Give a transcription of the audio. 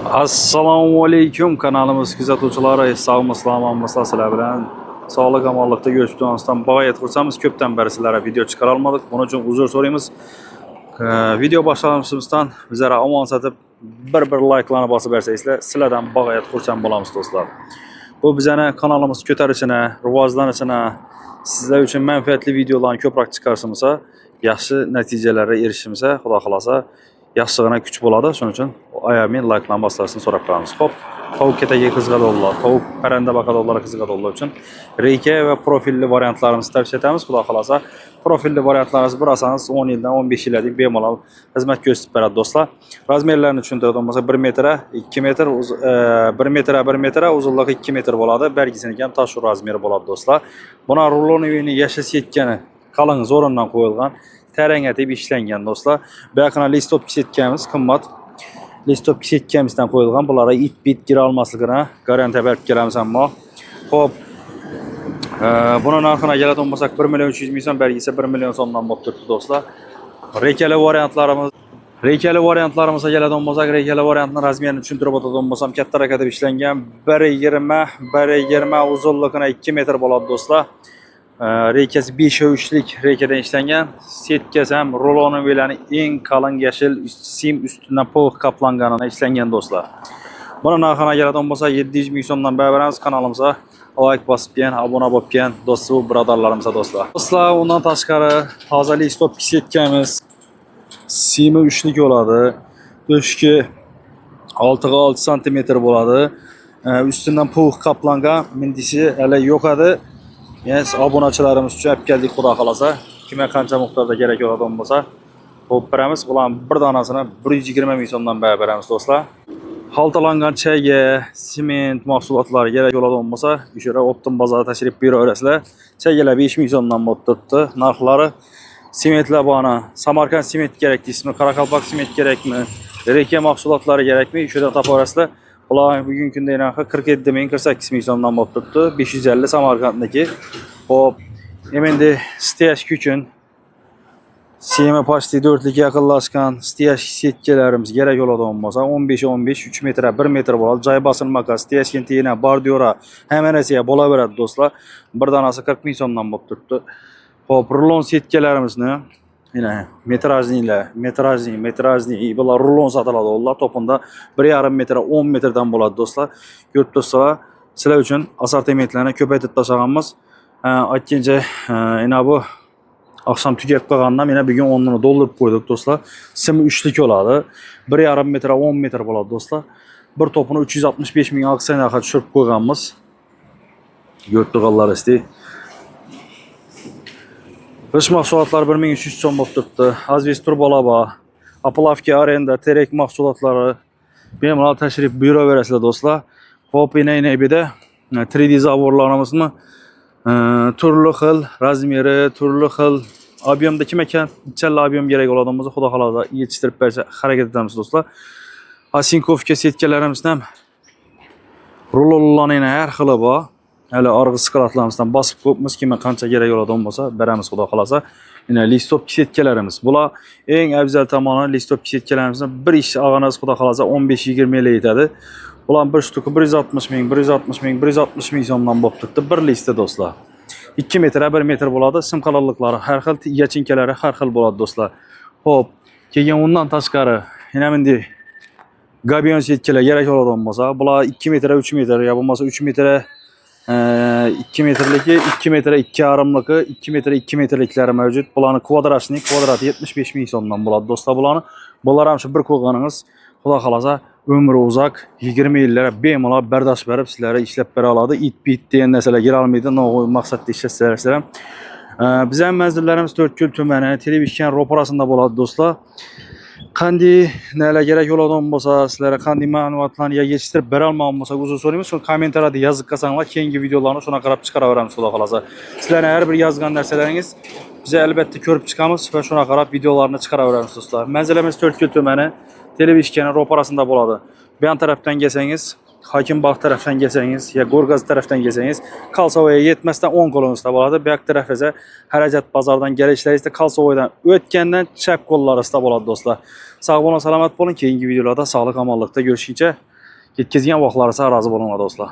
Assalomu alaykum kanalimiz kuzatuvchilari, sog'mi, salomatmisizlar? Sizlar bilan sog'lik omonlikda görüşüp turganimizdan bag'ayat xursandmiz. Ko'pdan beri sizlarga video chiqara olmadik. Buning uchun uzr so'raymiz. Video boshlaganimizdan bizlarga omon satib bir like'larni bosib bersangizlar, sizlardan bag'ayat xursand bo'lamiz do'stlar. Bu bizning kanalimiz ko'tarishini, rivojlanishini, sizlar uchun manfaatli videolarni ko'proq chiqarishimizga, yaxshi natijalarga erishishimizga, xudo xolasa yaxshigina kuch bo'ladi. Shuning uchun ayamin like'larni bosishni so'rab qolamiz. Xo'p, tavuk ketagiga qiziqadiganlar, tavuk parranda baqadiganlar qiziqadiganlar uchun reyka va profilli variantlarimizni tavsiya etamiz. Xudo xolasa profilli variantlarimiz bir asangiz 10 yildan 15 yillik bemalol xizmat ko'rsatib beradi do'stlar. Razmerlarini tushuntiradigan bo'lsa 1 metr, 2 metr, 1 metr, 1 metr, uzunligi 2 metr bo'ladi. Belgisini ham tashu razmeri bo'ladi do'stlar. Buna rulonivini yashash yetkani qalin zo'rindan qo'yilgan, tarang etib ishlangan do'stlar. Bu yoqda listop ketganmiz, qimmat listop ketganimizdan qo'yilgan. Bularga it-bit gira olmasligini garantiya berib kelamiz ammo. Xo'p, buni narxini keladigan bo'lsak 1 million 300 ming so'm, belgisi 1 million so'mdan bo'lib turibdi do'stlar. Reykali variantlarimizga keladigan bo'lsak, reykali variantning razmerini tushuntirib o'tadigan bo'lsam, katta rakatib ishlangan 1.20 uzunligini 2 metr bo'ladi do'stlar. Reykasi 5.3lik reykadan ishlangan. Setkasi ham rulonivilarning eng qalin yashil sim ustidan po'q qaplanganidan ishlangan do'stlar. Buni narxini keladigan bo'lsa 700 ming so'mdan beramiz. Kanalimizga like bosib kelgan, obuna bo'lib kelgan do'stlar, birodarlarimizga do'stlar. Do'stlar, undan tashqari toza listop ketkamiz. Simi 3lik bo'ladi. To'shki 6 cm bo'ladi. Ustidan po'q qaplangan, mindisi hali yo'q edi. Yes, obunachilarimiz uchun olib keldik, xudo xolasa. Kimga qancha miqdorda kerak bo'ladigan bo'lsa, qo'yib beramiz. Bularning bir donasini 120 ming so'mdan beramiz do'stlar. Xaltalangan chayga, sement mahsulotlari kerak bo'ladigan bo'lsa, o'sha Optim bozorga tashrif buyuraverasizlar. Chaygalar 5 ming so'mdan bo'lib turibdi. Narxlari sementlar bana, Samarqand sement kerak deysizmi, Qoraqalpoq sement kerakmi, Reyka mahsulotlari kerakmi, o'sha topaverasizlar. Ular bugungi kunda narxi 47 ming 48 ming so'mdan bo'lib turibdi. 550 Samarqandniki. Hop, endi stash uchun semi pasti 4lik yaqinlashgan stash setkalarimiz kerak bo'ladigan bo'lsa 15 3 metr 1 metr bo'ladi. Joy bosilmaga, stash kentina, bordyora hamma narsaga bo'laveradi do'stlar. Bir donasi 40 ming so'mdan bo'lib turibdi. Hop, rulon setkalarimizni yine metrajli bular rulon sotiladi ular topunda 1,5 metr 10 metrdan bo'ladi do'stlar. Ko'rib turibsizlar, sizlar uchun assortimentlarni ko'paytirib tashlaganmiz. Aytgancha yana bu oqshom tugab qolgandan mena bugun 10 ni doldurib qo'ydik do'stlar. Sim 3lik bo'ladi. 1,5 metr 10 metr bo'ladi do'stlar. Bir topini 365 ming aksiyaga tushirib qo'yganmiz. Ko'rib turganlaringizda Qish mahsulotlari 1300 so'm bo'lib turibdi. Azviz turbolaba, Aplavka arenda, terek mahsulotlari bemalol tashrif buyuraverasizlar do'stlar. Hop, inay-inay-bida 3D zavorlarimizni turli xil razmeri, turli xil ob'yomda qancha ob'yom kerak bo'ladigan bo'lsa, xudo xolasa yetishtirib bersa harakat etamiz do'stlar. Asinkovka setkalarimizni ham rulonlarning har xili bor. Hali orqa sklatlarimizdan bosib ko'pmiz, kimga qancha kerak bo'ladigan bo'lsa beramiz xudo xolasa. Yana listop setkalarimiz. Bular eng afzal tomoni listop setkalarimizni bir ish olganimiz xudo xolasa 15-20 yil yetadi. Bular bir shtuki 160 ming so'mdan bo'lib turibdi bir lista do'stlar. 2 metr 1 metr bo'ladi. Sim qalinliklari har xil, yachinkalari har xil bo'ladi do'stlar. Xo'p, keyin undan tashqari yana bunday gabion setkalar kerak bo'ladigan bo'lsa, bular 2 metr 3 metr ya bo'lmasa 3 metr 2 metrligi, 2 metr 2,5ligi, 2 metr 2 metrliklari mavjud. Bularni kvadrati 75 ming so'mdan bo'ladi do'stlar bularni. Bular ham shu bir qo'yganingiz, xudo xolasa umri uzoq 20 yillar bemalol bardosh berib sizlarga ishlab bera oladi. It-bit degan narsalar kela olmaydi. No'g'ri maqsadda ishlasizlar ham. Bizning manzillarimiz To'rtko'l tumani, Televizyon ro'parasida bo'ladi do'stlar. Qanday nalar kerak bo'ladigan bo'lsa, sizlarga qanday ma'lumotlarni yetishtirib bera olmagan bo'lsak, uzr so'raymiz. Shuni kommentariyada yozib qolsanglar, keyingi videolarni shuna qarab chiqaraveramiz xudo xolasa. Sizlarning har bir yozgan narsalaringiz biz albatta ko'rib chiqamiz va shuna qarab videolarni chiqaraveramiz do'stlar. Manzilamiz To'rtko'l tumani, Televizyon ro'parasida bo'ladi. Bu yon tarafdan kelsangiz, Hokimbog' tarafdan kelsangiz, ya Go'rgaz tarafdan kelsangiz, Qalsovoyga yetmasdan 10 qo'lingizda bo'ladi. Bu yoq taraf esa Harajat bozoridan kelishlaringizda Qalsovoydan o'tgandan chap qo'llaringizda bo'ladi do'stlar. Sog' bo'ling, salomat bo'ling. Keyingi videolarda sog'lik omonlikda görüşguncha Yetkazgan vaqtlari sağ razı bo'linglar do'stlar.